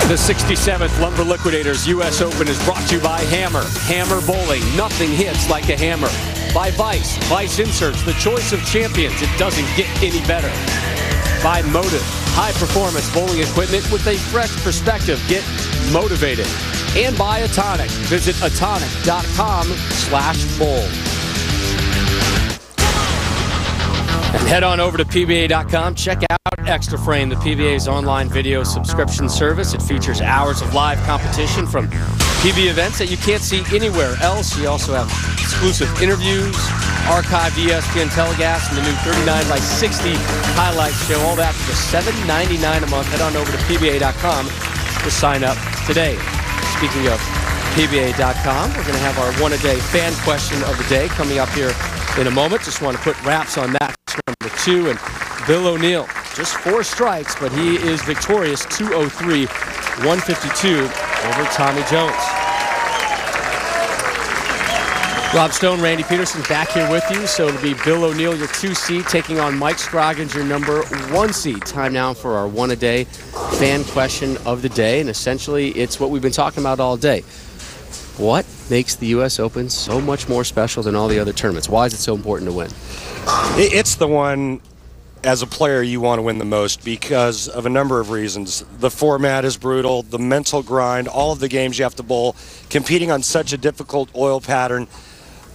The 67th Lumber Liquidators U.S. Open is brought to you by Hammer. Hammer Bowling. Nothing hits like a hammer. By Vice. Vice Inserts. The choice of champions. It doesn't get any better. By Motive. High-performance bowling equipment with a fresh perspective. Get motivated. And by Atonic. Visit atonic.com/bowl. And head on over to PBA.com. Check out Extra Frame, the PBA's online video subscription service. It features hours of live competition from PBA events that you can't see anywhere else. You also have exclusive interviews, archived ESPN telecast, and the new 39x60 highlights show. All that for just $7.99 a month. Head on over to PBA.com to sign up today. Speaking of PBA.com, we're going to have our one-a-day fan question of the day coming up here in a moment. Just want to put wraps on that. Number 2, and Bill O'Neill. Just 4 strikes, but he is victorious, 203-152 over Tommy Jones. Rob Stone, Randy Peterson back here with you. So it'll be Bill O'Neill, your 2 seed, taking on Mike Scroggins, your number 1 seed. Time now for our one-a-day fan question of the day, and essentially it's what we've been talking about all day. What makes the U.S. Open so much more special than all the other tournaments? Why is it so important to win? It's the one, as a player, you want to win the most because of a number of reasons. The format is brutal, the mental grind, all of the games you have to bowl, competing on such a difficult oil pattern,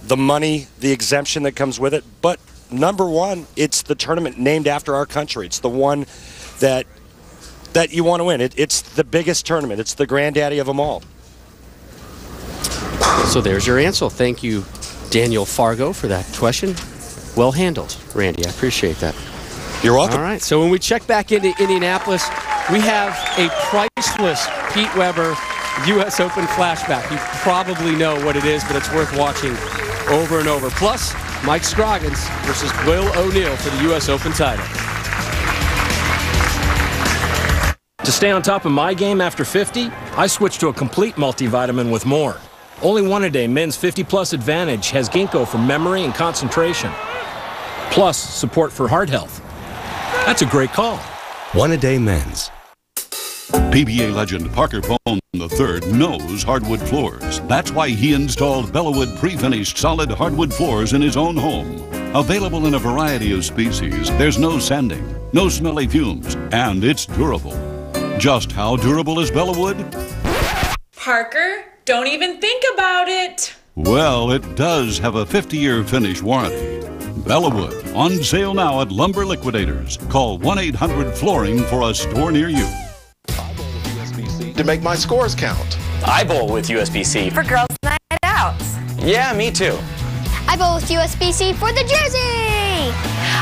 the money, the exemption that comes with it. But number one, it's the tournament named after our country. It's the one that you want to win. It's the biggest tournament. It's the granddaddy of them all. So there's your answer. Thank you, Daniel Fargo, for that question. Well handled, Randy. I appreciate that. You're welcome. All right, so when we check back into Indianapolis, we have a priceless Pete Weber U.S. Open flashback. You probably know what it is, but it's worth watching over and over. Plus, Mike Scroggins versus Bill O'Neill for the U.S. Open title. To stay on top of my game after 50, I switched to a complete multivitamin with more. Only one-a-day men's 50-plus advantage has ginkgo for memory and concentration, plus support for heart health. That's a great call. One-a-day men's. PBA legend Parker Bone III knows hardwood floors. That's why he installed Bellawood pre-finished solid hardwood floors in his own home. Available in a variety of species, there's no sanding, no smelly fumes, and it's durable. Just how durable is Bellawood? Parker, don't even think about it. Well, it does have a 50-year finish warranty. Bellawood, on sale now at Lumber Liquidators. Call 1-800-FLOORING for a store near you. To make my scores count. I bowl with USBC. For girls' night out. Yeah, me too. I bowl with USBC for the jersey.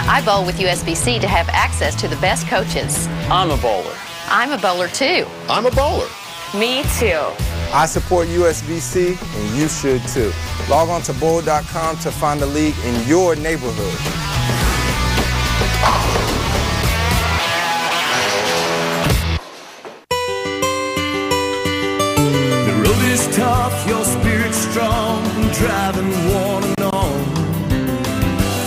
I bowl with USBC to have access to the best coaches. I'm a bowler. I'm a bowler too. I'm a bowler. Me too. I support USBC, and you should too. Log on to bowl.com to find a league in your neighborhood. The road is tough, your spirit's strong, driving one and on.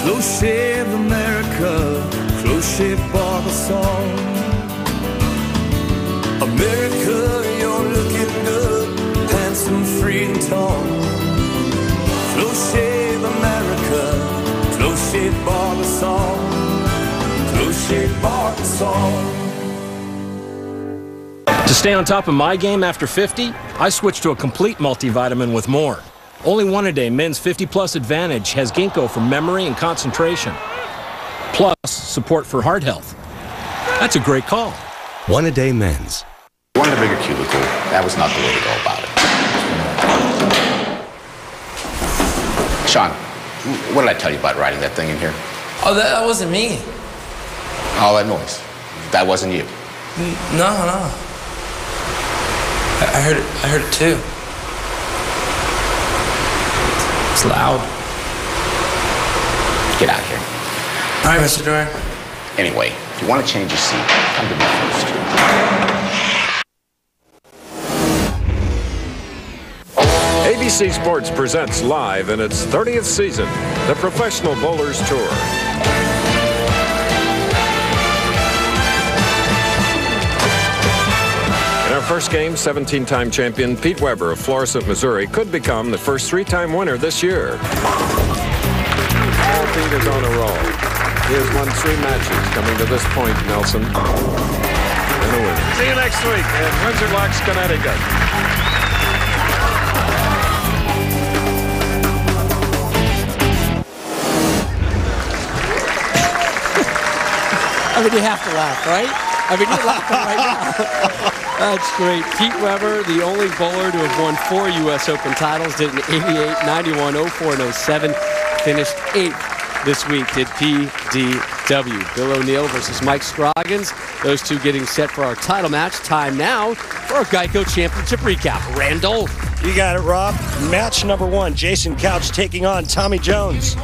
Close shave America, close shave Barbasol. America, you're looking good, handsome, free and tall. Close shave America, close shave Barbasol, close shave Barbasol. To stay on top of my game after 50, I switched to a complete multivitamin with more. Only one-a-day men's 50-plus advantage has ginkgo for memory and concentration, plus support for heart health. That's a great call. One-a-day men's. One in a bigger cubicle, that was not the way to go about it. Sean, what did I tell you about riding that thing in here? Oh, that wasn't me. All that noise, that wasn't you. No. I heard it too. It's loud. Get out of here. All right, Mr. Doran. Anyway, if you want to change your seat, come to me first. ABC Sports presents live in its 30th season, the Professional Bowlers Tour. In our first game, 17-time champion Pete Weber of Florissant, Missouri, could become the first 3-time winner this year. Pete is on a roll. He has won 3 matches coming to this point, Nelson. And a win. See you next week in Windsor Locks, Connecticut. I mean, you have to laugh, right? I mean, you're laughing right now. That's great. Pete Weber, the only bowler to have won 4 U.S. Open titles, did in 88, 91, 04, and 07. Finished 8th this week, did PDW. Bill O'Neill versus Mike Scroggins. Those two getting set for our title match. Time now for our Geico Championship recap. Randall. You got it, Rob. Match number 1, Jason Couch taking on Tommy Jones.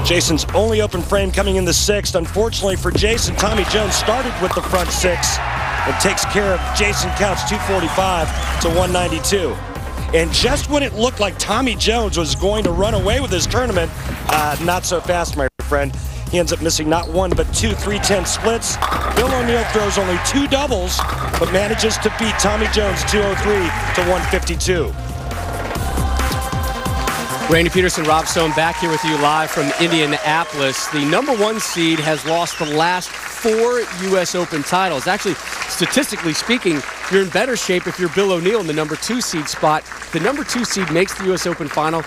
Jason's only open frame coming in the 6th. Unfortunately for Jason, Tommy Jones started with the front 6 and takes care of Jason Couch 245 to 192. And just when it looked like Tommy Jones was going to run away with this tournament, not so fast, my friend. He ends up missing not 1 but 2 3-10 splits. Bill O'Neill throws only 2 doubles, but manages to beat Tommy Jones 203 to 152. Randy Peterson, Rob Stone, back here with you live from Indianapolis. The number 1 seed has lost the last 4 U.S. Open titles. Actually, statistically speaking, you're in better shape if you're Bill O'Neill in the number 2 seed spot. The number 2 seed makes the U.S. Open final.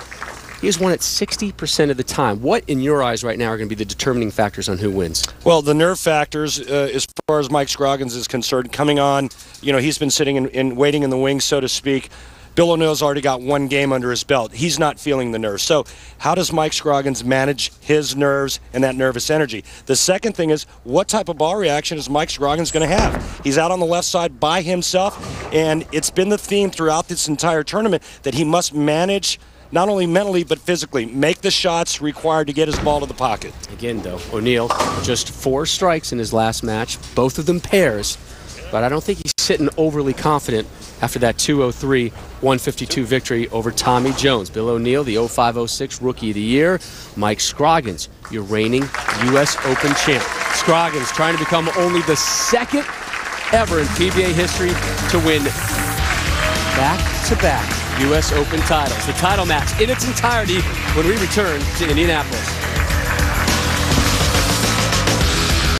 He has won it 60% of the time. What, in your eyes right now, are going to be the determining factors on who wins? Well, the nerve factors, as far as Mike Scroggins is concerned, coming on, he's been sitting and waiting in the wings, so to speak. Bill O'Neill's already got 1 game under his belt. He's not feeling the nerves. So how does Mike Scroggins manage his nerves and that nervous energy? The second thing is, what type of ball reaction is Mike Scroggins going to have? He's out on the left side by himself, and it's been the theme throughout this entire tournament that he must manage not only mentally but physically, make the shots required to get his ball to the pocket. Again, though, O'Neill just 4 strikes in his last match, both of them pairs, but I don't think he's sitting overly confident after that 203-152 victory over Tommy Jones. Bill O'Neill, the 05-06 Rookie of the Year. Mike Scroggins, your reigning U.S. Open champ. Scroggins trying to become only the 2nd ever in PBA history to win back-to-back U.S. Open titles. The title match in its entirety when we return to Indianapolis.